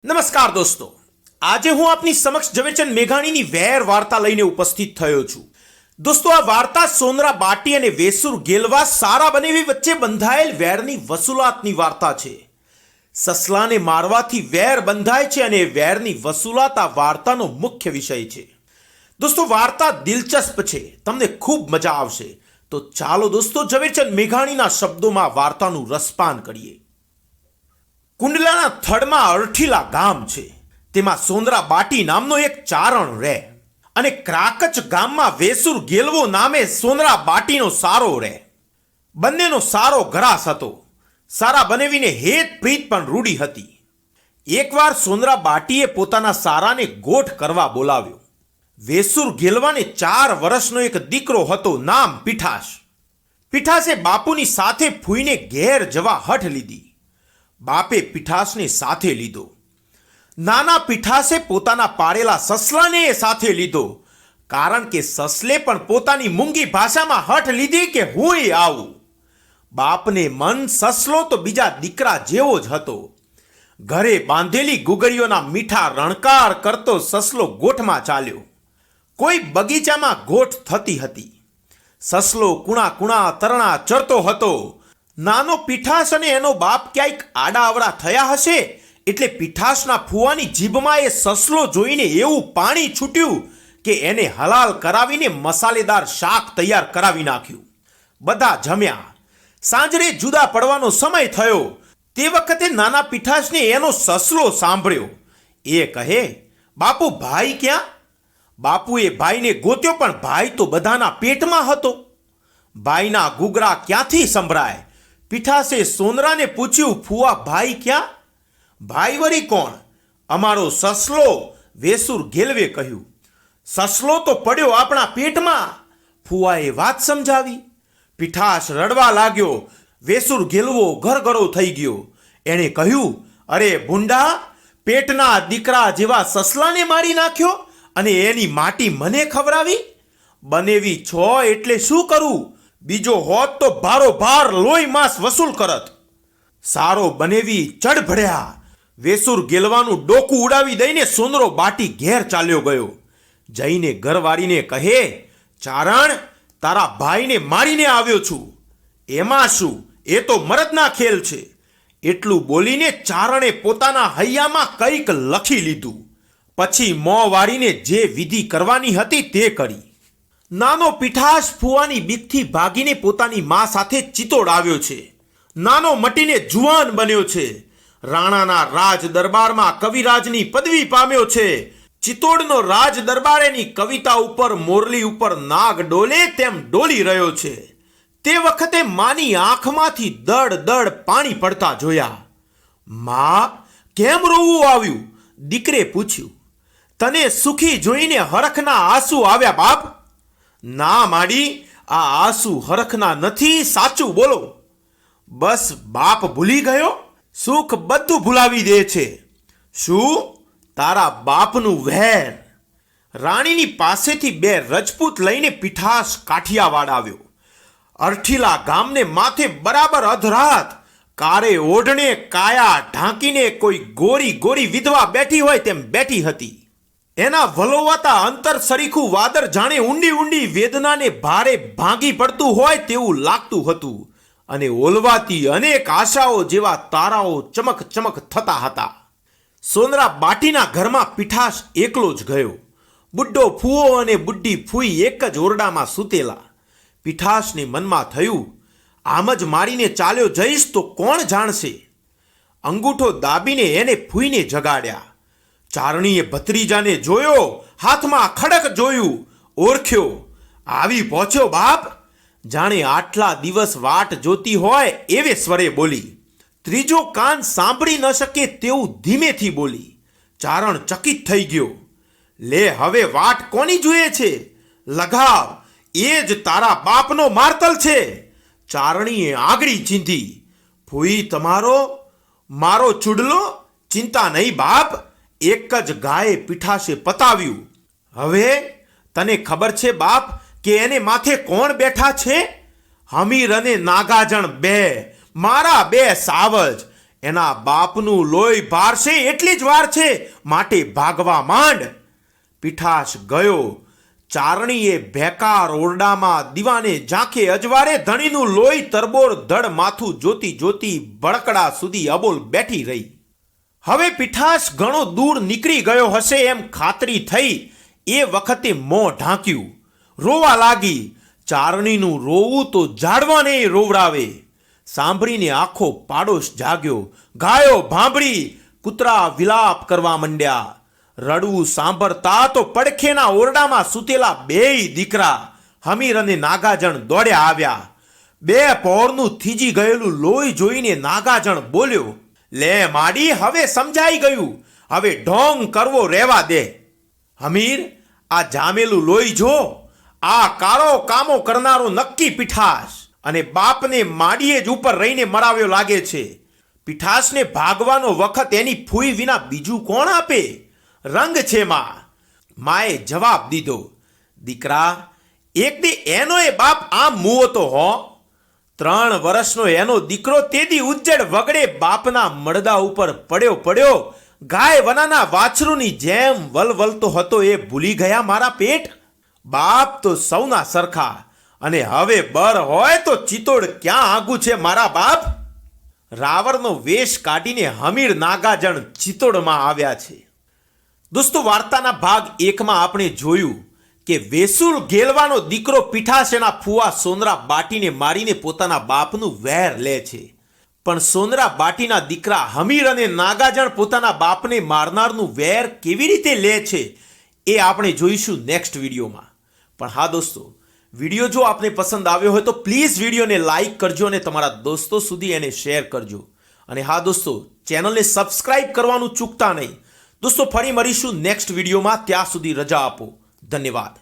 નમસ્કાર દોસ્તો, આજે હું આપની સમક્ષ ઝવેરચંદ મેઘાણીની વેર વાર્તા લઈને ઉપસ્થિત થયો છું. દોસ્તો, આ વાર્તા સોનરા બાટી અને વેસુર ગેલવા સારા બનેવી વચ્ચે બંધાયેલ વેરની વસૂલાતની વાર્તા છે. સસલાને મારવાથી વેર બંધાય છે અને વેરની વસૂલાત આ વાર્તાનો મુખ્ય વિષય છે. દોસ્તો, વાર્તા દિલચસ્પ છે, તમને ખૂબ મજા આવશે. તો ચાલો દોસ્તો, ઝવેરચંદ મેઘાણીના શબ્દોમાં વાર્તાનું રસપાન કરીએ. કુંડલાના થડમાં અરઠીલા ગામ છે. તેમાં સોનરા બાટી નામનો એક ચારણ રહે અને ક્રાકચ ગામમાં વેસુર ગેલવો નામે સોનરા બાટીનો સારો રહે. બંનેનો સારો ઘરાસ હતો. સારા બનેવીને હેત પ્રીત પણ રૂડી હતી. એકવાર સોનરા બાટીએ પોતાના સારાને ગોઠ કરવા બોલાવ્યો. વેસુર ગેલવાને 4 વર્ષનો એક દીકરો હતો, નામ પીઠાસ. પીઠાસે બાપુની સાથે ફૂઈને ઘેર જવા હઠ લીધી. બાપે પીઠાસને સાથે લીધો. નાના પીઠાસે પોતાના પાળેલા સસલાને સાથે લીધો, કારણ કે સસલે પણ પોતાની મૂંગી ભાષામાં હઠ લીધી કે હુંય આવું. બાપને મન સસલો તો બીજા દીકરા જેવો જ હતો. ઘરે બાંધેલી ગુગળીઓના મીઠા રણકાર કરતો સસલો ગોઠમાં ચાલ્યો. કોઈ બગીચામાં ગોઠ થતી હતી. સસલો કુણા કુણા તરણા ચરતો હતો. નાનો પીઠાસ અને એનો બાપ ક્યાંક આડાઅવળા થયા હશે એટલે પીઠાસના ફુવાની જીભમાં એ સસલો જોઈને એવું પાણી છૂટ્યું કે એને હલાલ કરાવીને મસાલેદાર શાક તૈયાર કરાવી નાખ્યું. બધા જમ્યા. સાંજરે જુદા પડવાનો સમય થયો. તે વખતે નાના પીઠાસને એનો સસલો સાંભળ્યો. એ કહે, બાપુ, ભાઈ ક્યાં? બાપુએ ભાઈને ગોત્યો, પણ ભાઈ તો બધાના પેટમાં હતો. ભાઈના ઘૂઘરા ક્યાંથી સંભળાય? પીઠાસે સોનરાને પૂછ્યું, ફુવા, ભાઈ ક્યાં? ભાઈ વળી કોણ? અમારો સસલો, વેસુર ગેલવે કહ્યું. સસલો તો પડ્યો આપણા પેટમાં. ફુવાએ વાત સમજાવી. પીઠાસ રડવા લાગ્યો. વેસુર ગેલવો ઘરઘરો થઈ ગયો. એણે કહ્યું, અરે ભૂંડા, પેટના દીકરા જેવા સસલાને મારી નાખ્યો અને એની માટી મને ખવડાવી? બનેવી છો એટલે શું કરું? બીજો હોત તો ભારોભાર લોહી માંસ વસૂલ કરત. સારો બનેવી ચડ ભળ્યા. વેસુર ગેલવાનું ડોકું ઉડાવી દઈને સોનરો બાટી ઘેર ચાલ્યો ગયો. જઈને ઘરવાળીને કહે, ચારણ, તારા ભાઈને મારીને આવ્યો છું. એમાં શું, એ તો મરદના ખેલ છે. એટલું બોલીને ચારણે પોતાના હૈયામાં કંઈક લખી લીધું. પછી મોં વાળીને જે વિધિ કરવાની હતી તે કરી. નાનો પીઠાસ ફુવાની બીકથી ભાગીને પોતાની મા સાથે ચિત્તોડ આવ્યો છે. નાનો મટીને જુવાન બન્યો છે. રાણાના રાજ દરબારમાં કવિરાજની પદવી પામ્યો છે. ચિત્તોડનો રાજ દરબાર એની કવિતા ઉપર મોરલી ઉપર નાગ ડોલે તેમ ડોલી રહ્યો છે. તે વખતે માની આંખમાંથી દડ દડ પાણી પડતા જોયા. મા, કેમ રોવું આવ્યું? દીકરે પૂછ્યું. તને સુખી જોઈને હરખના આંસુ આવ્યા બાપ? ના માડી, આ આંસુ હરખના નથી, સાચું બોલો. બસ બાપ ભૂલી ગયો? સુખ બધું ભૂલાવી દે છે. શું? તારા બાપનું વેર. રાણીની પાસેથી 2 રજપૂત લઈને પીઠાસ કાઠિયાવાડ આવ્યો. અરઠીલા ગામને માથે બરાબર અધરાત કારે ઓઢણે કાયા ઢાંકીને કોઈ ગોરી ગોરી વિધવા બેઠી હોય તેમ બેઠી હતી. એના વલોવાતા અંતર સરીખું વાદર જાણે ઊંડી ઊંડી વેદનાને ભારે ભાંગી પડતું હોય તેવું લાગતું હતું અને ઓલવાતી અનેક આશાઓ જેવા તારાઓ ચમક ચમક થતા હતા. સોનરા બાટીના ઘરમાં પીઠાસ એકલો જ ગયો. બુડ્ઢો ફૂવો અને બુડ્ઢી ફૂઈ એક જ ઓરડામાં સૂતેલા. પીઠાસને મનમાં થયું, આમ જ મારીને ચાલ્યો જઈશ તો કોણ જાણશે? અંગૂઠો દાબીને એને ફૂઈને જગાડ્યા. ચારણીએ ભત્રીજાને જોયો, હાથમાં ખડક જોયું, ઓળખ્યો. આવી પહોંચ્યો બાપ? જાણે આટલા દિવસ વાટ જોતી હોય એવે સ્વરે બોલી. ત્રીજો કાન સાંભળી ન શકે તેવું ધીમેથી બોલી. ચારણ ચકિત થઈ ગયો. લે, હવે વાટ કોની જોઈએ છે? લગાવ, એ જ તારા બાપનો માર્તલ છે. ચારણીએ આગળી ચીંધી. ફૂઈ, તમારો મારો ચૂડલો? ચિંતા નહીં બાપ, એક જ ગાયે પીઠાસે પતાવ્યું. હવે તને ખબર છે બાપ કે એને માથે કોણ બેઠા છે? હમીર અને નાગાજણ 2, મારા 2 સાવજ. એના બાપનું લોહી ભારશે એટલી જ વાર છે, માટે ભાગવા માંડ. પીઠાસ ગયો. ચારણીએ ભેકાર ઓરડામાં દીવાને ઝાંખે અજવાળે ધણીનું લોહી તરબોળ ધડ માથું જોતી જોતી ભડકડા સુધી અબોલ બેઠી રહી. હવે પીઠાસ ઘણો દૂર નીકળી ગયો હશે એમ ખાતરી થઈ. એ વખતે મોં ઢાંક્યું, રોવા લાગી. ચારણીનું રોવું તો ઝાડવાને રોવડાવે. સાંભળીને આખો પાડોશ જાગ્યો. ગાયો ભાંભળી, કૂતરા વિલાપ કરવા માંડ્યા. રડવું સાંભળતા તો પડખેના ઓરડામાં સૂતેલા બેય દીકરા હમીર અને નાગાજણ દોડ્યા આવ્યા. બે પહોરનું થીજી ગયેલું લોહી જોઈને નાગાજણ બોલ્યો, લે માડી, હવે સમજાઈ ગયું. હવે ઢોંગ કરવો રહેવા દે. હમીર, આ જામેલું લોહી જો. આ કાળો કામો કરનારો નક્કી પીઠાસ, અને બાપને માડીએ જ ઉપર રહીને મરાવ્યો લાગે છે. પીઠાસને ભાગવાનો વખત એની ફૂઈ વિના બીજું કોણ આપે? રંગ છે માં. માએ જવાબ દીધો, દીકરા, એક દી એનોય બાપ આમ મુવો તો હો. 3 વર્ષનો એનો દીકરો તેદી ઉજ્જડ વગડે બાપના મળદા ઉપર પડ્યો ગાય વનાના વાછરૂની જેમ વલવલતો હતો. એ ભૂલી ગયા મારા પેટ? બાપ તો સૌના સરખા, અને હવે બર હોય તો ચિતોડ ક્યાં આગું છે મારા બાપ? રાવણનો વેશ કાઢીને હમીર નાગાજણ ચિતોડમાં આવ્યા છે. દોસ્તો, વાર્તાના ભાગ 1માં આપણે જોયું કે વેસુર ગેલવાનો દીકરો પીઠાસ એના ફુવા સોનરા બાટીને મારીને પોતાના બાપનું વેર લે છે. પણ સોનરા બાટીના દીકરા હમીર અને નાગાજણ પોતાના બાપને મારનારનું વેર કેવી રીતે લે છે એ આપણે જોઈશું નેક્સ્ટ વિડીયોમાં. પણ હા દોસ્તો, વિડીયો જો આપને પસંદ આવ્યો હોય તો પ્લીઝ વિડીયોને લાઈક કરજો અને તમારા દોસ્તો સુધી એને શેર કરજો. અને હા દોસ્તો, ચેનલને સબસ્ક્રાઇબ કરવાનું ચૂકતા નહીં. દોસ્તો, ફરી મળીશું નેક્સ્ટ વિડીયોમાં. ત્યાં સુધી રજા આપો. ધન્યવાદ.